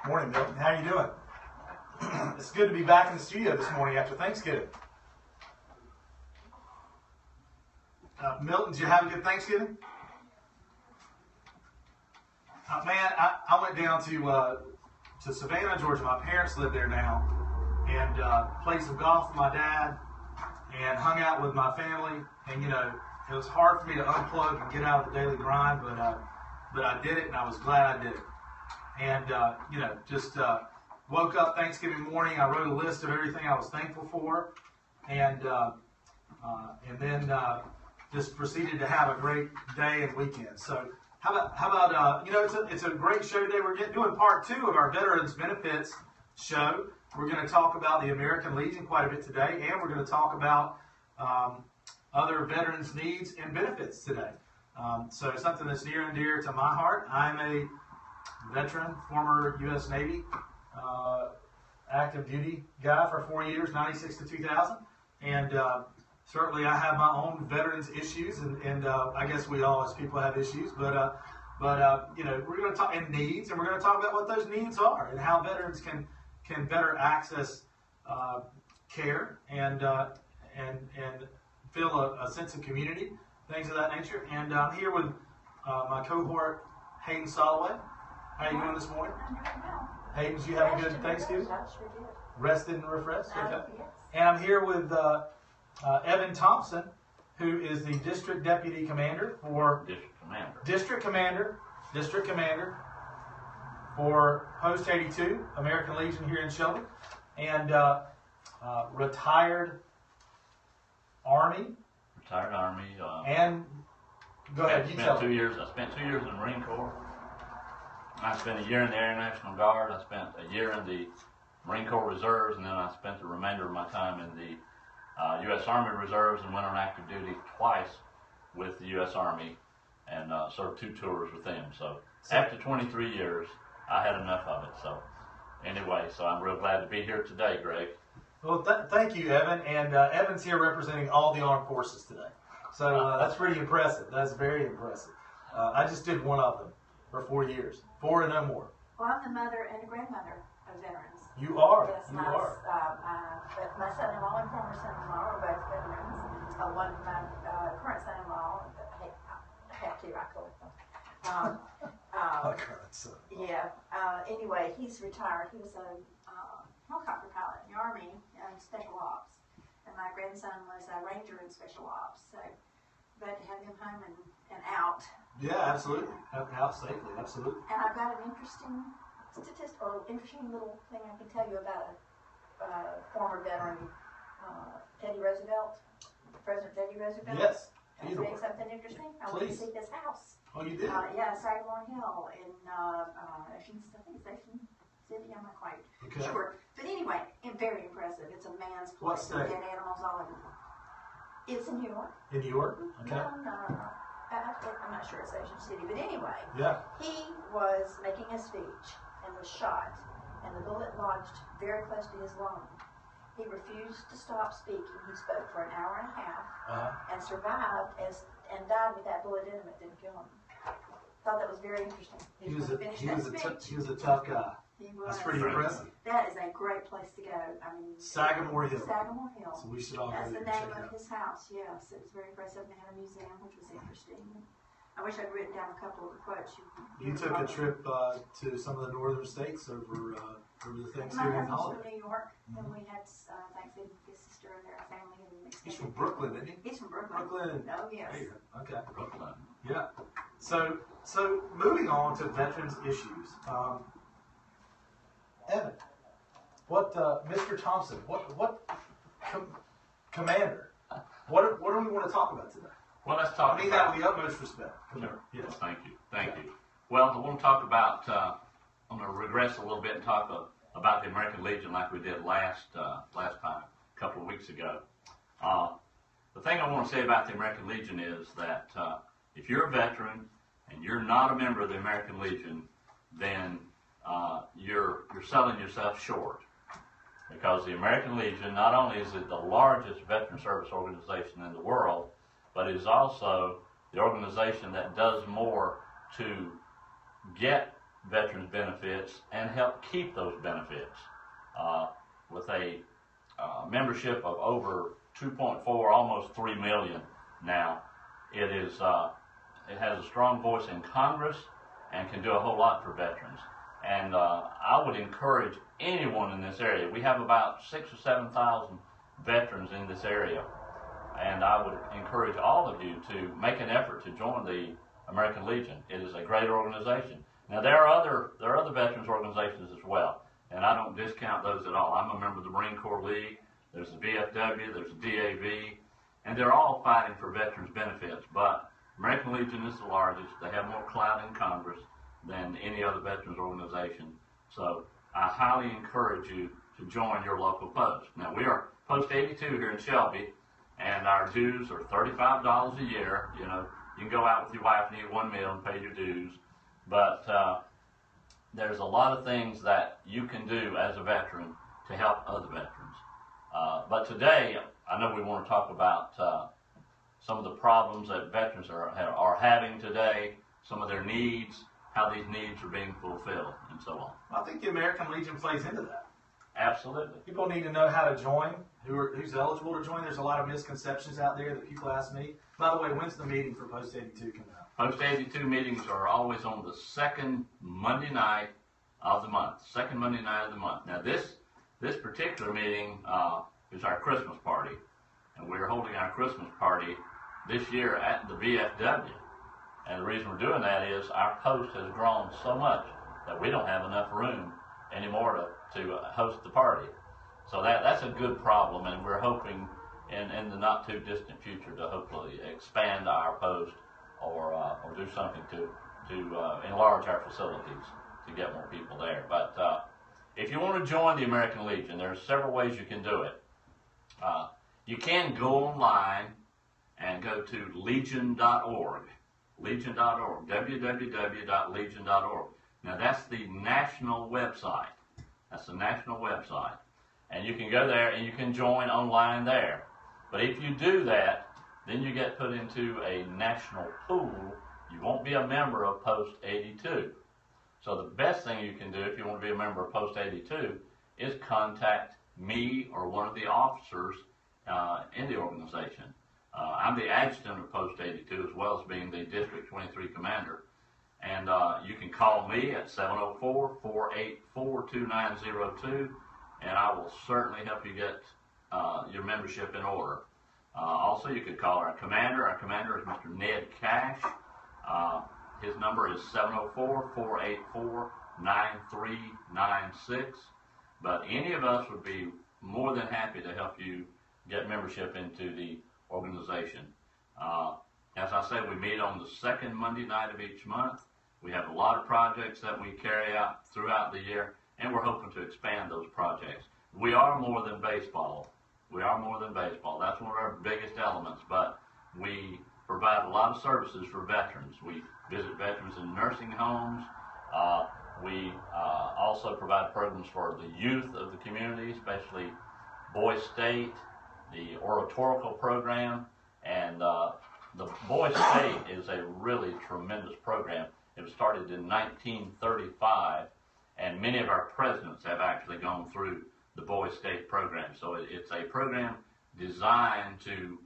Morning, Milton. How you doing? It's good to be back in the studio this morning after Thanksgiving. Milton, did you have a good Thanksgiving? Man, I went down to Savannah, Georgia. My parents live there now, and played some golf with my dad, and hung out with my family. And it was hard for me to unplug and get out of the daily grind, but I did it, and I was glad I did it. And just woke up Thanksgiving morning. I wrote a list of everything I was thankful for, and then just proceeded to have a great day and weekend. So how about it's a great show today. We're doing part 2 of our Veterans Benefits show. We're going to talk about the American Legion quite a bit today, and we're going to talk about other veterans' needs and benefits today. So something that's near and dear to my heart. I'm a veteran, former U.S. Navy, active duty guy for 4 years, 96 to 2000, and certainly I have my own veterans issues, and I guess we all as people have issues, but we're going to talk in needs, and we're going to talk about what those needs are and how veterans can better access care and feel a sense of community, things of that nature. And I'm here with my cohort, Hayden Soloway. How are you doing this morning? Hayden, did you have a good Thanksgiving? Rested and refreshed? Okay. And I'm here with Evan Thompson, who is the District Deputy Commander for District Commander for Post 82, American Legion here in Shelby, and retired Army. And go ahead, you tell me. I spent 2 years in the Marine Corps. I spent a year in the Air National Guard. I spent a year in the Marine Corps Reserves, and then I spent the remainder of my time in the U.S. Army Reserves and went on active duty twice with the U.S. Army and served 2 tours with them. So after 23 years, I had enough of it. So anyway, I'm real glad to be here today, Greg. Well, thank you, Evan. And Evan's here representing all the armed forces today. So that's pretty impressive. That's very impressive. I just did one of them for 4 years. 4 and no more. Well, I'm the mother and grandmother of veterans. You are. Yes, you are. My son-in-law and former son-in-law are both veterans. One of my current son-in-law, I have to, I collect them. My current son. Yeah. Anyway, he's retired. He was a helicopter pilot in the Army and Special Ops. And my grandson was a ranger in Special Ops. So glad to have him home and out. Yeah, absolutely. Out safely, absolutely. And I've got an interesting interesting little thing I can tell you about a former veteran, Teddy Roosevelt, President Teddy Roosevelt. Yes. Can I say something interesting? I went to see his house. Oh, you did? Yeah, Sagamore Hill in Ocean City. I'm not quite sure. But anyway, very impressive. It's a man's place. What state? Dead animals all over. It's in New York. In New York? Okay. I'm not sure it's Ocean City, but anyway, Yeah. he was making a speech and was shot, and the bullet lodged very close to his lung. He refused to stop speaking. He spoke for an hour and a half and survived and died with that bullet in him. It didn't kill him. Thought that was very interesting. He was a tough guy. He was. That's pretty impressive. That is a great place to go. I mean, Sagamore Hill. Sagamore Hill. So we should all That's go the there and name check it of out. his house. Yes, it was very impressive. They had a museum, which was interesting. I wish I'd written down a couple of the quotes. You took a trip to some of the northern states over the My Thanksgiving husband's holiday. from New York, and we had Thanksgiving with his sister and their family. And He's from Brooklyn, isn't he? He's from Brooklyn. Brooklyn. Oh, yes. There you go. Okay. Brooklyn. Yeah. So moving on to veterans issues. Evan, Mr. Thompson, Commander, what do we want to talk about today? Well, let's talk I mean about... that with the utmost respect. Sure. Yes. Thank you. Well, I want to talk about, I'm going to regress a little bit and talk about the American Legion like we did last time, a couple of weeks ago. The thing I want to say about the American Legion is that if you're a veteran and you're not a member of the American Legion, then you're selling yourself short. Because the American Legion, not only is it the largest veteran service organization in the world, but it is also the organization that does more to get veterans benefits and help keep those benefits. With a membership of over 2.4, almost 3 million now, it has a strong voice in Congress and can do a whole lot for veterans. And I would encourage anyone in this area. We have about 6,000 or 7,000 veterans in this area, and I would encourage all of you to make an effort to join the American Legion. It is a great organization. Now there are other veterans organizations as well, and I don't discount those at all. I'm a member of the Marine Corps League. There's the VFW, there's the DAV, and they're all fighting for veterans benefits. But American Legion is the largest. They have more clout in Congress than any other veterans organization. So I highly encourage you to join your local post. Now we are Post 82 here in Shelby, and our dues are $35 a year. You know, you can go out with your wife and eat one meal and pay your dues. But there's a lot of things that you can do as a veteran to help other veterans. But today, I know we want to talk about some of the problems that veterans are having today, some of their needs, how these needs are being fulfilled, and so on. I think the American Legion plays into that. Absolutely. People need to know how to join, who's eligible to join. There's a lot of misconceptions out there that people ask me. By the way, when's the meeting for Post 82 coming up? Post 82 meetings are always on the second Monday night of the month. Second Monday night of the month. Now this particular meeting is our Christmas party, and we're holding our Christmas party this year at the VFW. And the reason we're doing that is our post has grown so much that we don't have enough room anymore to host the party. So that's a good problem, and we're hoping in the not too distant future to hopefully expand our post or do something to enlarge our facilities to get more people there. But if you want to join the American Legion, there are several ways you can do it. You can go online and go to legion.org. Legion.org, www.legion.org. Now that's the national website. That's the national website. And you can go there and you can join online there. But if you do that, then you get put into a national pool. You won't be a member of Post 82. So the best thing you can do if you want to be a member of Post 82 is contact me or one of the officers in the organization. I'm the adjutant of Post 82 as well as being the District 23 commander. And you can call me at 704-484-2902, and I will certainly help you get your membership in order. Also, you could call our commander. Our commander is Mr. Ned Cash. His number is 704-484-9396. But any of us would be more than happy to help you get membership into the organization. As I said, we meet on the second Monday night of each month. We have a lot of projects that we carry out throughout the year, and we're hoping to expand those projects. We are more than baseball. We are more than baseball. That's one of our biggest elements, but we provide a lot of services for veterans. We visit veterans in nursing homes. We also provide programs for the youth of the community, especially Boys State, the oratorical program, and the Boys State is a really tremendous program. It was started in 1935, and many of our presidents have actually gone through the Boys State program. So it's a program designed to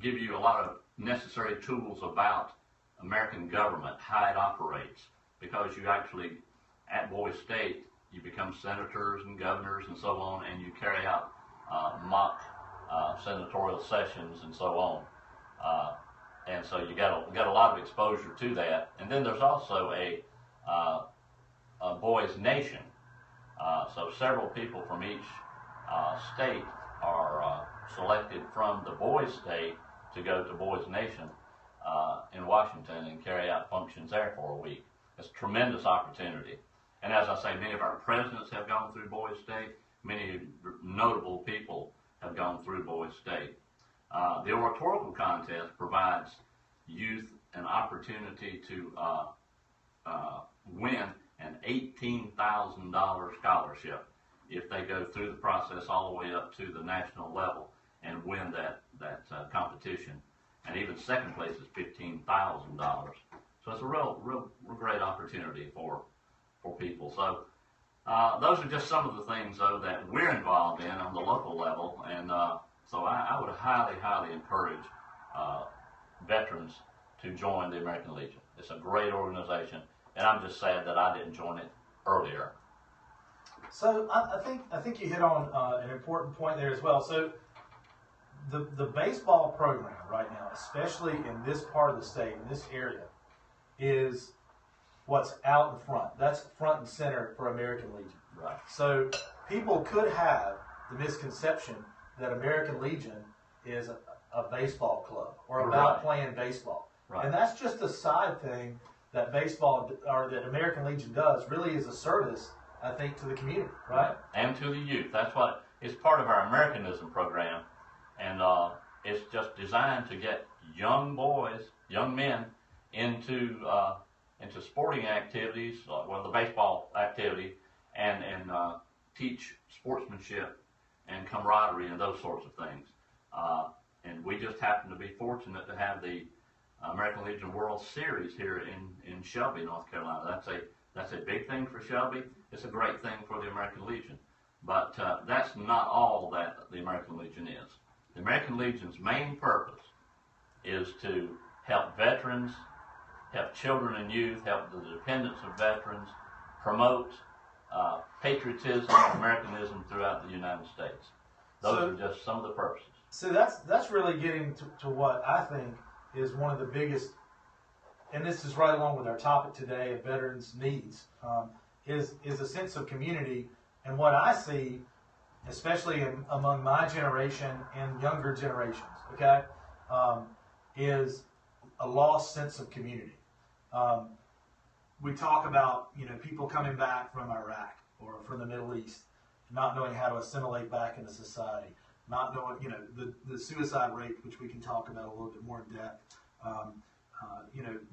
give you a lot of necessary tools about American government, how it operates, because you actually, at Boys State, you become senators and governors and so on, and you carry out mock senatorial sessions and so on. And so you got a lot of exposure to that. And then there's also a Boys Nation. So several people from each state are selected from the Boys State to go to Boys Nation in Washington and carry out functions there for a week. It's a tremendous opportunity. And as I say, many of our presidents have gone through Boys State. Many notable people have gone through Boys State. The oratorical contest provides youth an opportunity to win an $18,000 scholarship if they go through the process all the way up to the national level and win that competition. And even second place is $15,000. So it's a real great opportunity for people. So those are just some of the things, though, that we're involved in on the local level. And so I would highly encourage veterans to join the American Legion. It's a great organization, and I'm just sad that I didn't join it earlier. So I think you hit on an important point there as well. So the baseball program right now, especially in this part of the state, in this area, is what's out in front. That's front and center for American Legion. Right. So people could have the misconception that American Legion is a baseball club or about playing baseball. Right. And that's just a side thing that baseball or that American Legion does. Really is a service, I think, to the community, right? And to the youth. That's what it's part of our Americanism program, and it's just designed to get young boys, young men into sporting activities, well, the baseball activity, and teach sportsmanship and camaraderie and those sorts of things. And we just happen to be fortunate to have the American Legion World Series here in Shelby, North Carolina. That's a big thing for Shelby. It's a great thing for the American Legion. But that's not all that the American Legion is. The American Legion's main purpose is to help veterans, help children and youth, help the dependents of veterans, promote patriotism and Americanism throughout the United States. Those are just some of the purposes. So that's really getting to what I think is one of the biggest, and this is right along with our topic today of veterans' needs, is a sense of community. And what I see, especially among my generation and younger generations, okay, is a lost sense of community. We talk about, people coming back from Iraq or from the Middle East, not knowing how to assimilate back into society, not knowing, the suicide rate, which we can talk about a little bit more in depth,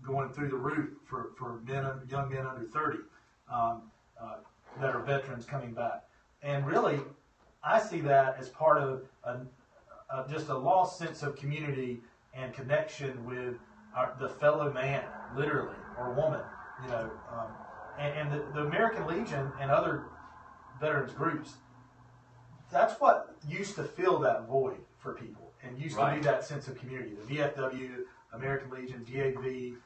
going through the roof for young men under 30 that are veterans coming back. And really, I see that as part of just a lost sense of community and connection with the fellow man, literally, or woman, and the American Legion and other veterans groups, that's what used to fill that void for people and used to be that sense of community. The VFW, American Legion, VAV,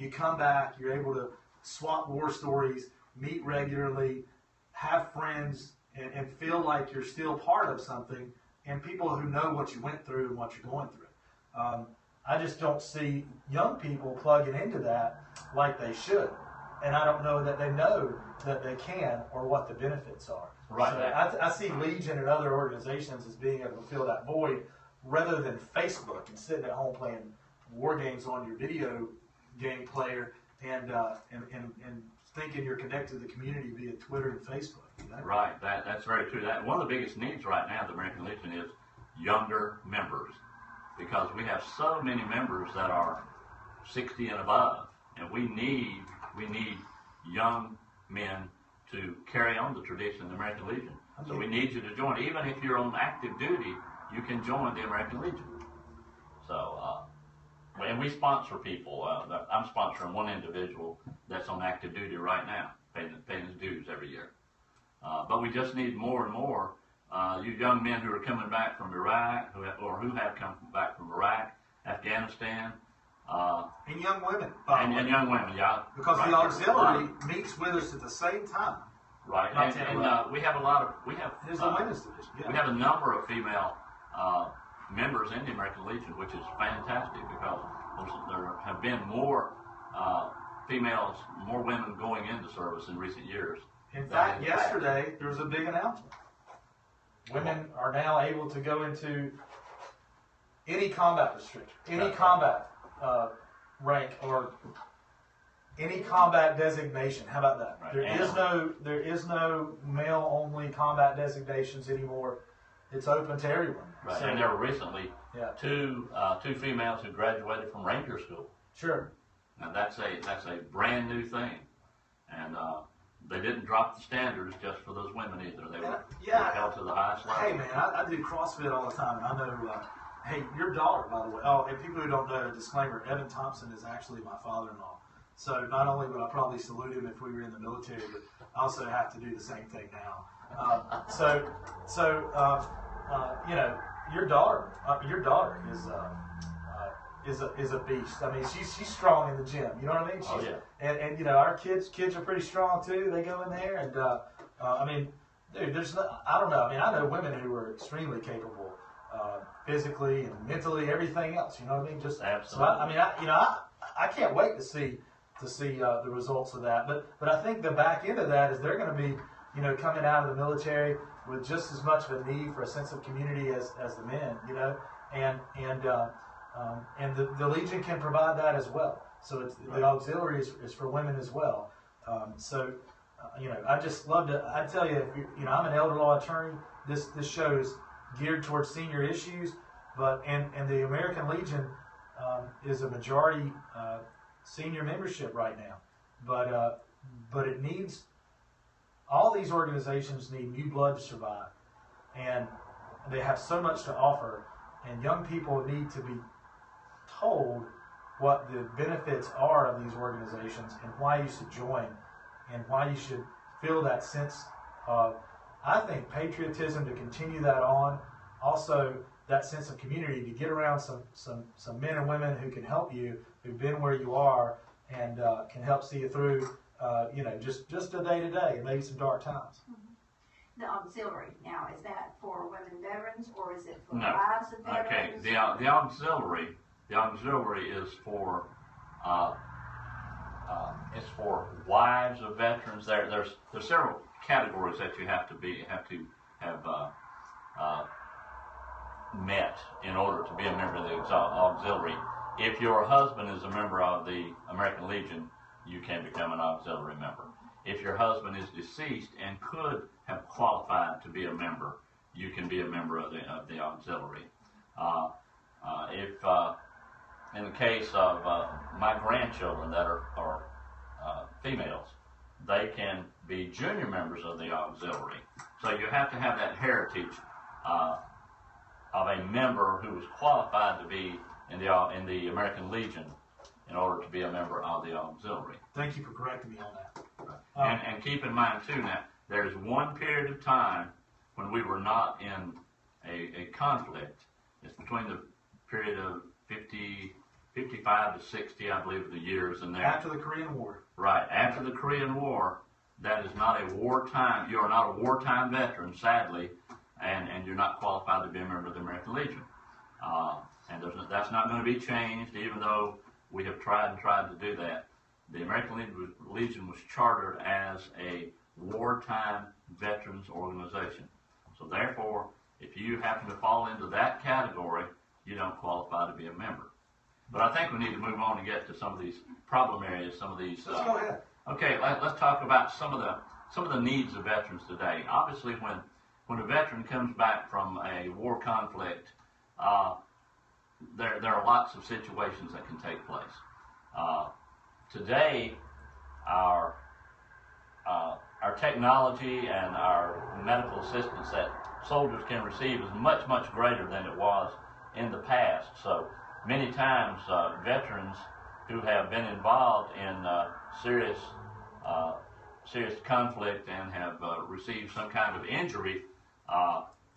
you come back, you're able to swap war stories, meet regularly, have friends, and feel like you're still part of something, and people who know what you went through and what you're going through. I just don't see young people plugging into that like they should. And I don't know that they know that they can or what the benefits are. Right. So I see Legion and other organizations as being able to fill that void rather than Facebook and sitting at home playing war games on your video game player and thinking you're connected to the community via Twitter and Facebook. Right. That's very true. One of the biggest needs right now of the American Legion is younger members, because we have so many members that are 60 and above, and we need young men to carry on the tradition of the American Legion. So we need you to join. Even if you're on active duty, you can join the American Legion. So, and we sponsor people. I'm sponsoring one individual that's on active duty right now, paying his dues every year. But we just need more and more you young men who are coming back from Iraq, who have come back from Iraq, Afghanistan, and young women. And young women, yeah. Because the auxiliary meets with us at the same time. Right, and we have a lot of there's a women's division. Yeah. We have a number of female members in the American Legion, which is fantastic, because there have been more females, more women going into service in recent years. In fact, yesterday there was a big announcement. Women are now able to go into any combat restriction, any combat rank, or any combat designation. How about that? Right. There is no male only combat designations anymore. It's open to everyone. Right. So, and there were recently two females who graduated from Ranger School. Sure. Now that's a brand new thing, and they didn't drop the standards just for those women either. They were held to the highest level. Hey man, I do CrossFit all the time, and I know. Hey, your daughter, by the way. Oh, and people who don't know, disclaimer: Evan Thompson is actually my father-in-law. So not only would I probably salute him if we were in the military, but I also have to do the same thing now. You know, your daughter is a beast. I mean, she's strong in the gym. You know what I mean? Oh, yeah. And you know, our kids are pretty strong too. They go in there, and I mean, dude, I don't know. I mean, I know women who are extremely capable, physically and mentally, everything else. You know what I mean? Just absolutely. So I can't wait to see the results of that. But I think the back end of that is they're going to be, you know, coming out of the military with just as much of a need for a sense of community as the men. You know, and the Legion can provide that as well. So the auxiliary is for women as well. You know, I just love to. I tell you, you know, I'm an elder law attorney. This show is geared towards senior issues, and the American Legion is a majority senior membership right now. But it needs, all these organizations need new blood to survive, and they have so much to offer. And young people need to be told what the benefits are of these organizations and why you should join and why you should feel that sense of, I think, patriotism to continue that on. Also, that sense of community to get around some men and women who can help you, who've been where you are, and can help see you through, you know, just a day to day and maybe some dark times. Mm-hmm. The auxiliary now, is that for women veterans or is it for No. wives of veterans? Okay, the auxiliary is for it's for wives of veterans. There's several categories that you have to have met in order to be a member of the auxiliary. If your husband is a member of the American Legion, you can become an auxiliary member. If your husband is deceased and could have qualified to be a member, you can be a member of the auxiliary. If in the case of my grandchildren that are females, they can be junior members of the auxiliary. So you have to have that heritage of a member who is qualified to be in the American Legion in order to be a member of the auxiliary. Thank you for correcting me on that. And keep in mind too now, there's one period of time when we were not in a conflict. It's between the period of 55 to 60, I believe, the years in there. After the Korean War. Right, after the Korean War, that is not a wartime, you are not a wartime veteran, sadly, and you're not qualified to be a member of the American Legion. And that's not going to be changed, even though we have tried to do that. The American Legion was chartered as a wartime veterans organization. So therefore, if you happen to fall into that category, you don't qualify to be a member. But I think we need to move on and get to some of these problem areas, some of these. Let's go ahead. Okay, let's talk about some of the needs of veterans today. Obviously, when a veteran comes back from a war conflict, there are lots of situations that can take place. Today, our technology and our medical assistance that soldiers can receive is much, much greater than it was in the past. So many times, veterans who have been involved in serious conflict and have received some kind of injury,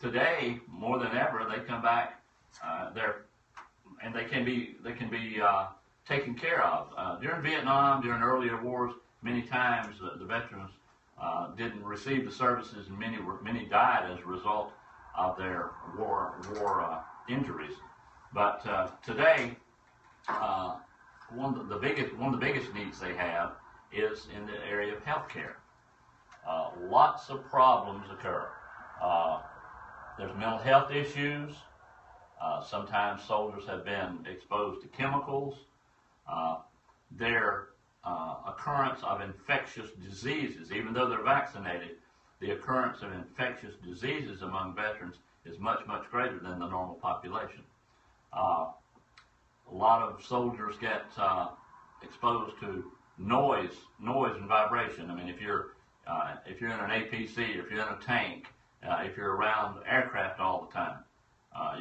today more than ever they come back and they can be taken care of. During Vietnam, during earlier wars, many times the veterans didn't receive the services, and many died as a result of their war injuries. But today, one of the biggest needs they have is in the area of health care. Lots of problems occur. There's mental health issues. Sometimes soldiers have been exposed to chemicals. Their occurrence of infectious diseases, even though they're vaccinated, the occurrence of infectious diseases among veterans is much, much greater than the normal population. A lot of soldiers get exposed to noise and vibration. I mean, if you're in an APC, if you're in a tank, if you're around aircraft all the time,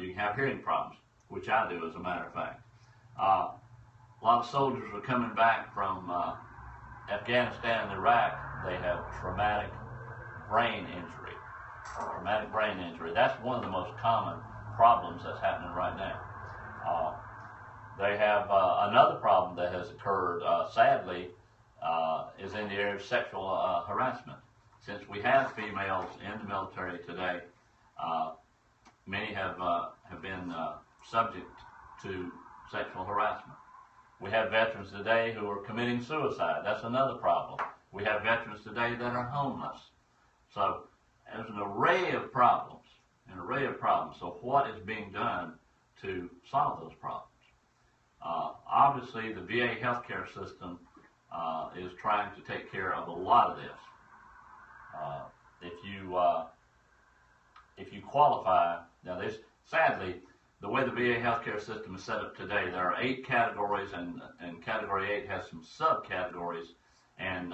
you can have hearing problems, which I do, as a matter of fact. a lot of soldiers are coming back from Afghanistan and Iraq. They have traumatic brain injury. Traumatic brain injury. That's one of the most common problems that's happening right now. They have another problem that has occurred, sadly, is in the area of sexual harassment. Since we have females in the military today, many have been subject to sexual harassment. We have veterans today who are committing suicide. That's another problem. We have veterans today that are homeless. So there's an array of problems, So what is being done to solve those problems? Obviously, the VA healthcare system is trying to take care of a lot of this. If you qualify, now this, sadly, the way the VA healthcare system is set up today, there are 8 categories, and Category 8 has some subcategories, and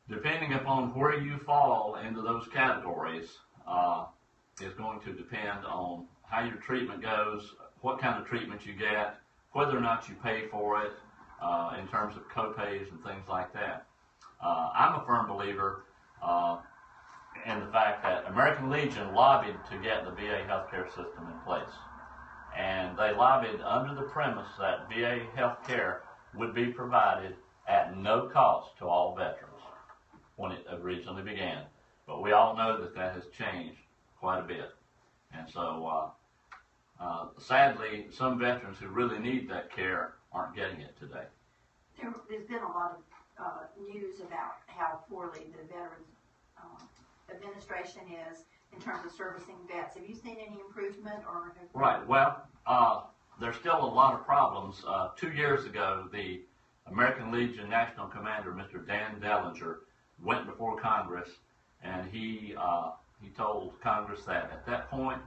depending upon where you fall into those categories is going to depend on how your treatment goes, what kind of treatment you get, whether or not you pay for it in terms of co-pays and things like that. I'm a firm believer in the fact that American Legion lobbied to get the VA healthcare system in place. And they lobbied under the premise that VA healthcare would be provided at no cost to all veterans when it originally began. But we all know that that has changed quite a bit. And so, sadly, some veterans who really need that care aren't getting it today. There's been a lot of news about how poorly the Veterans Administration is in terms of servicing vets. Have you seen any improvement? Right. Well, there's still a lot of problems. 2 years ago, the American Legion National Commander, Mr. Dan Dellinger, went before Congress, and he told Congress that at that point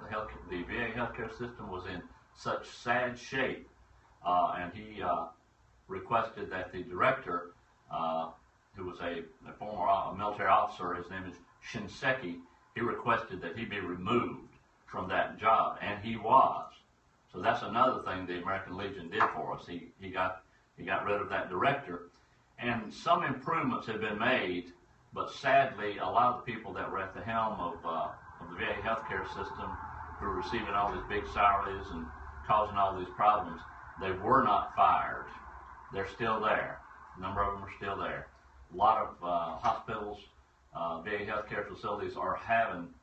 the VA healthcare system was in such sad shape, and he requested that the director, who was a former military officer, his name is Shinseki, he requested that he be removed from that job, and he was. So that's another thing the American Legion did for us. He got rid of that director, and some improvements have been made, but sadly, a lot of the people that were at the helm of the VA healthcare system, who were receiving all these big salaries and causing all these problems, they were not fired. They're still there. A number of them are still there. A lot of hospitals, VA healthcare facilities are having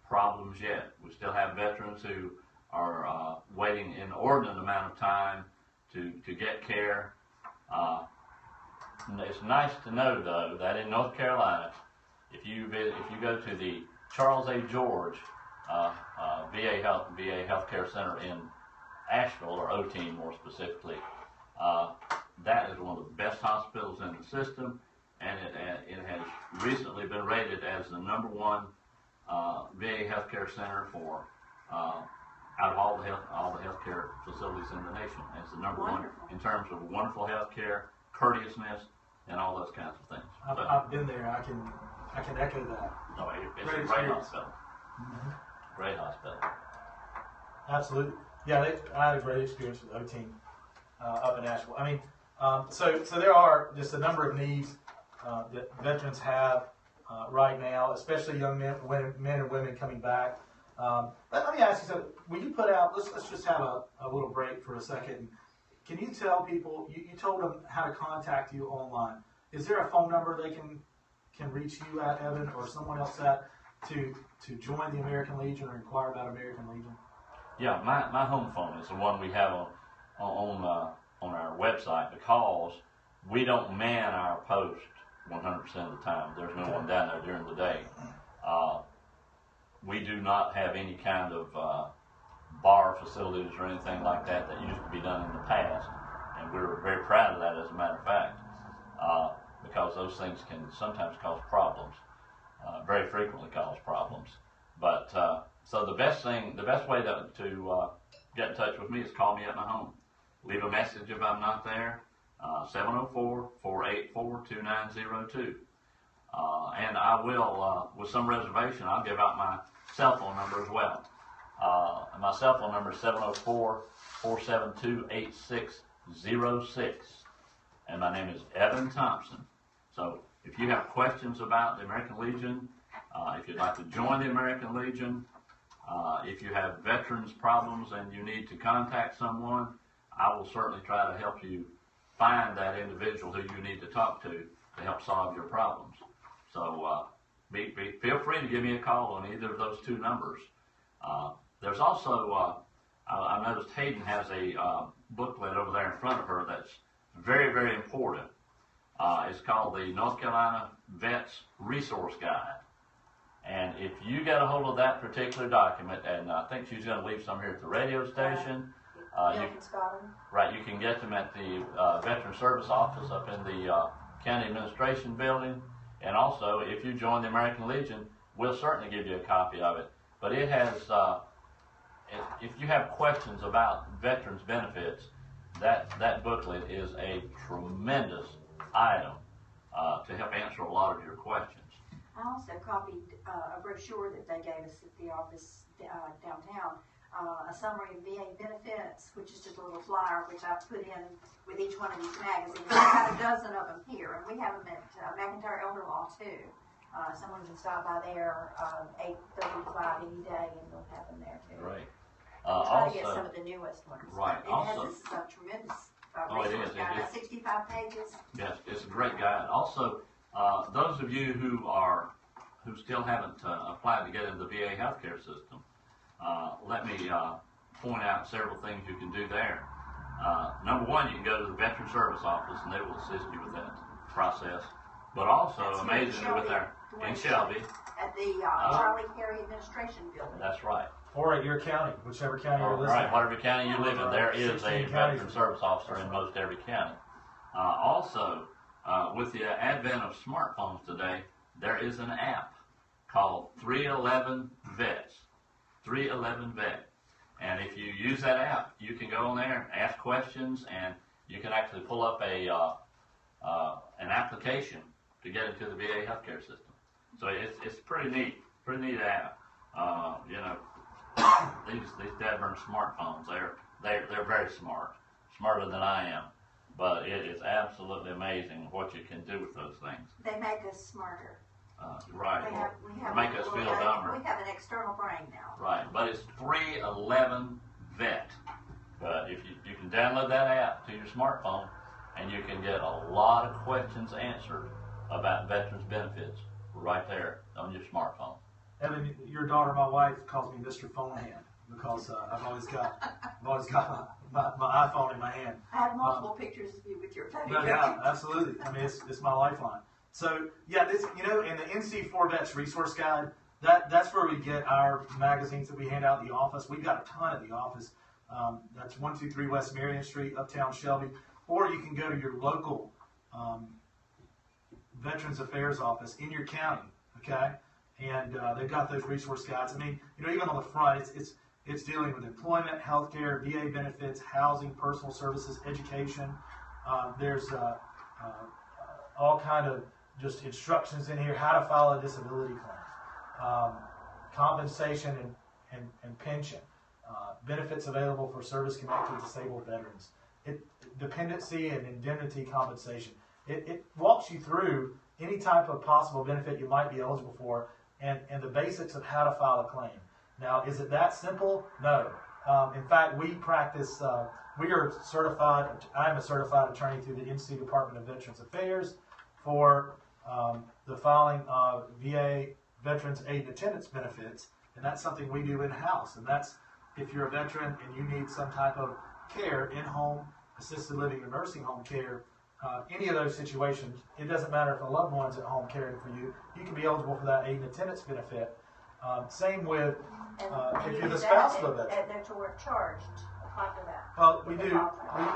problems yet. We still have veterans who are waiting an inordinate amount of time to get care. It's nice to know, though, that in North Carolina, if you go to the Charles A. George VA Healthcare Center in Asheville, or OT more specifically, that is one of the best hospitals in the system, and it has recently been rated as the #1 VA healthcare center for out of all the healthcare facilities in the nation. It's the #1 Wonderful. in terms of wonderful healthcare, courteousness, and all those kinds of things. I've been there. I can echo that. No, it's Great a great experience. hospital. Mm-hmm. Great hospital. Absolutely. Yeah, I had a great experience with O-Team up in Asheville. I mean, so there are just a number of needs that veterans have right now, especially young men and women coming back. Let me ask you something. Will you put out, let's just have a little break for a second. Can you tell people, you told them how to contact you online. Is there a phone number they can reach you at, Evan, or someone else at, to join the American Legion or inquire about American Legion? Yeah, my home phone is the one we have on our website, because we don't man our post 100% of the time. There's no one down there during the day. We do not have any kind of bar facilities or anything like that used to be done in the past, and we're very proud of that, as a matter of fact, because those things can sometimes cause problems, very frequently cause problems. But so the best way to get in touch with me is call me at my home. Leave a message if I'm not there, 704-484-2902. And I will, with some reservation, I'll give out my cell phone number as well. My cell phone number is And my name is Evan Thompson. So if you have questions about the American Legion, if you'd like to join the American Legion, if you have veterans problems and you need to contact someone, I will certainly try to help you find that individual who you need to talk to help solve your problems. So feel free to give me a call on either of those two numbers. There's also, I noticed Hayden has a booklet over there in front of her that's very, very important. It's called the North Carolina Vets Resource Guide. And if you get a hold of that particular document, and I think she's going to leave some here at the radio station. You can get them at the Veteran Service Office up in the County Administration Building. And also, if you join the American Legion, we'll certainly give you a copy of it. But it has, if you have questions about veterans benefits, that booklet is a tremendous item to help answer a lot of your questions. I also copied a brochure that they gave us at the office downtown, a summary of VA benefits, which is just a little flyer which I put in with each one of these magazines. We've got a dozen of them here, and we have them at McIntyre Elder Law too. Someone can stop by there 8:35 any day, and they'll have them there too. Right. Try to get some of the newest ones. Right. It has this tremendous resource guide, 65 pages. Yes, it's a great guide. Also, those of you who still haven't applied to get into the VA healthcare system, let me point out several things you can do there. Number one, you can go to the Veteran Service Office, and they will assist you with that process. But also, amazingly, with our in Shelby, at the Charlie Carey Administration Building. That's right. Or at your county, whichever county you're listening. Right, whatever county you live in, there is a veteran service officer in most every county. Also, with the advent of smartphones today, there is an app called 311 Vets. 311 Vet. And if you use that app, you can go on there, ask questions, and you can actually pull up an application to get into the VA healthcare system. So it's pretty neat app. These dadburn smartphones, they're very smart, smarter than I am. But it is absolutely amazing what you can do with those things. They make us smarter. Right. We have make us feel dumber. We have an external brain now. Right, but it's 311 Vet. But if you can download that app to your smartphone, and you can get a lot of questions answered about veterans benefits right there on your smartphone. Evan, your daughter, my wife, calls me Mr. Phone Hand because I've always got my iPhone in my hand. I have multiple pictures of you with your phone. Yeah, absolutely. I mean, it's my lifeline. So yeah, this in the NC4 Vets Resource Guide, that's where we get our magazines that we hand out in the office. We've got a ton at the office. That's 123 West Marion Street, Uptown Shelby, or you can go to your local Veterans Affairs office in your county. Okay, and they've got those resource guides. I mean, even on the front, it's dealing with employment, healthcare, VA benefits, housing, personal services, education. There's all kind of just instructions in here how to file a disability claim, compensation and pension, benefits available for service-connected disabled veterans, dependency and indemnity compensation. It walks you through any type of possible benefit you might be eligible for and the basics of how to file a claim. Now, is it that simple? No. In fact, we practice, we are certified, I am a certified attorney through the NC Department of Veterans Affairs for the filing of VA Veterans Aid and Attendance benefits, and that's something we do in-house. And that's if you're a veteran and you need some type of care, in-home, assisted living, or nursing home care, any of those situations, it doesn't matter if a loved one's at home caring for you, you can be eligible for that aid and attendance benefit. Same with if you're the spouse of a veteran. And they're charged. Apply for that. Well, we do.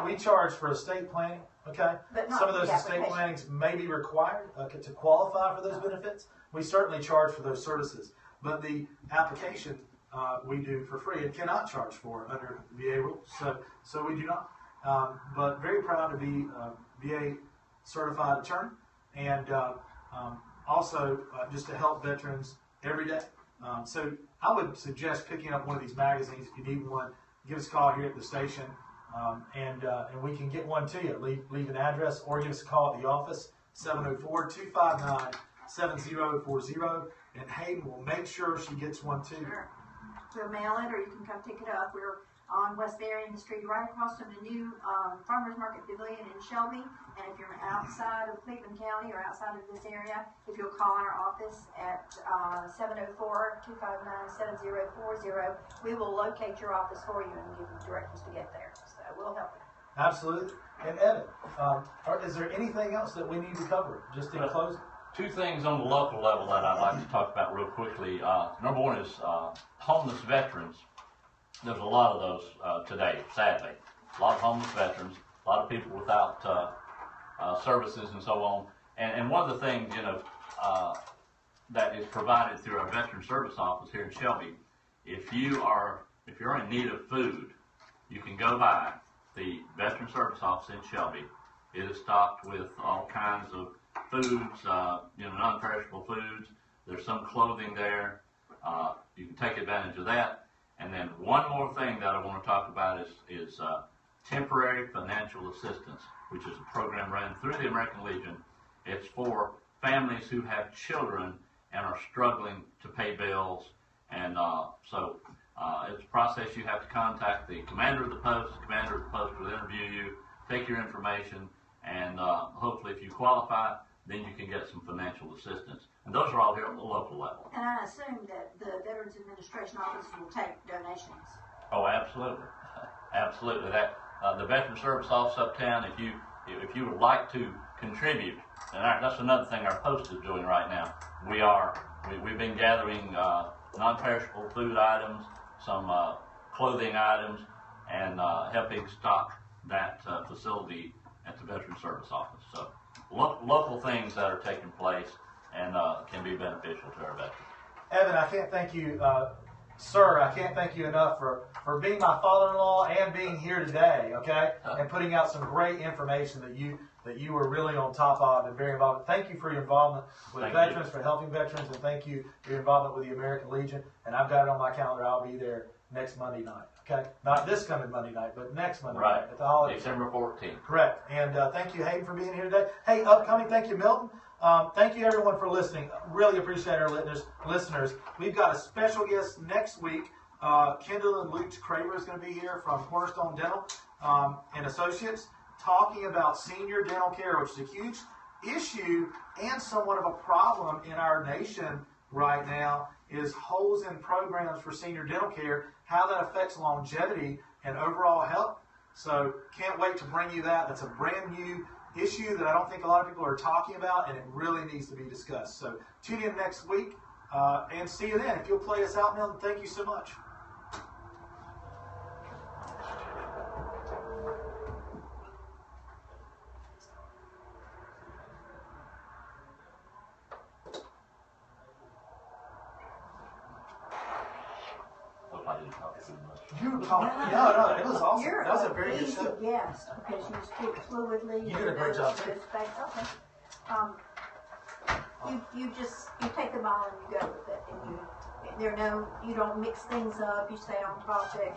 We charge for estate planning, okay? But not some of those the estate plannings may be required to qualify for those benefits. We certainly charge for those services. But the application we do for free and cannot charge for under VA rules. So we do not. But very proud to be a VA certified attorney and also just to help veterans every day. So I would suggest picking up one of these magazines if you need one. Give us a call here at the station. and we can get one to you. Leave an address or give us a call at the office, 704-259-7040, and Hayden will make sure she gets one to you. Sure. We'll mail it, or you can come pick it up. We're on West Berrien Street, right across from the new Farmers Market Pavilion in Shelby. And if you're outside of Cleveland County or outside of this area, if you'll call our office at 704-259-7040, we will locate your office for you and give you directions to get there. So we'll help you. Absolutely. And Evan, is there anything else that we need to cover, just in closing? Two things on the local level that I'd like to talk about real quickly. Number one is homeless veterans. There's a lot of those today, sadly. A lot of homeless veterans, a lot of people without services and so on. And one of the things, that is provided through our Veteran Service Office here in Shelby, if you're in need of food, you can go by the Veteran Service Office in Shelby. It is stocked with all kinds of foods, non-perishable foods. There's some clothing there. You can take advantage of that. And then one more thing that I want to talk about is temporary financial assistance, which is a program run through the American Legion. It's for families who have children and are struggling to pay bills. And so it's a process. You have to contact the commander of the post. The commander of the post will interview you, take your information, and hopefully if you qualify, then you can get some financial assistance. And those are all here at the local level. And I assume that the Veterans Administration offices will take donations. Oh, absolutely. Absolutely. That the Veteran Service Office uptown, if you would like to contribute, and that's another thing our post is doing right now. We've been gathering non-perishable food items, some clothing items, and helping stock that facility at the Veteran Service Office. So local things that are taking place and can be beneficial to our veterans. Evan, I can't thank you, sir, I can't thank you enough for being my father-in-law and being here today, okay? And putting out some great information that you were really on top of and very involved. Thank you for your involvement with veterans, for helping veterans, and thank you for your involvement with the American Legion. And I've got it on my calendar. I'll be there next Monday night, okay? Not this coming Monday night, but next Monday night at the holiday. December 14th. Correct. And thank you, Hayden, for being here today. Hey, upcoming, thank you, Milton. Thank you, everyone, for listening. Really appreciate our listeners. We've got a special guest next week. Kendall and Luke Craver is going to be here from Cornerstone Dental and Associates, talking about senior dental care, which is a huge issue and somewhat of a problem in our nation right now, is holes in programs for senior dental care, how that affects longevity and overall health. So can't wait to bring you that. That's a brand new issue that I don't think a lot of people are talking about, and it really needs to be discussed. So tune in next week and see you then. If you'll play us out, Milton, thank you so much. You were talking. No, it was awesome. That was a very good show. Yes, because you speak fluidly. You did a great job too. Okay. You take the ball and you go with it, and you don't mix things up. You stay on topic.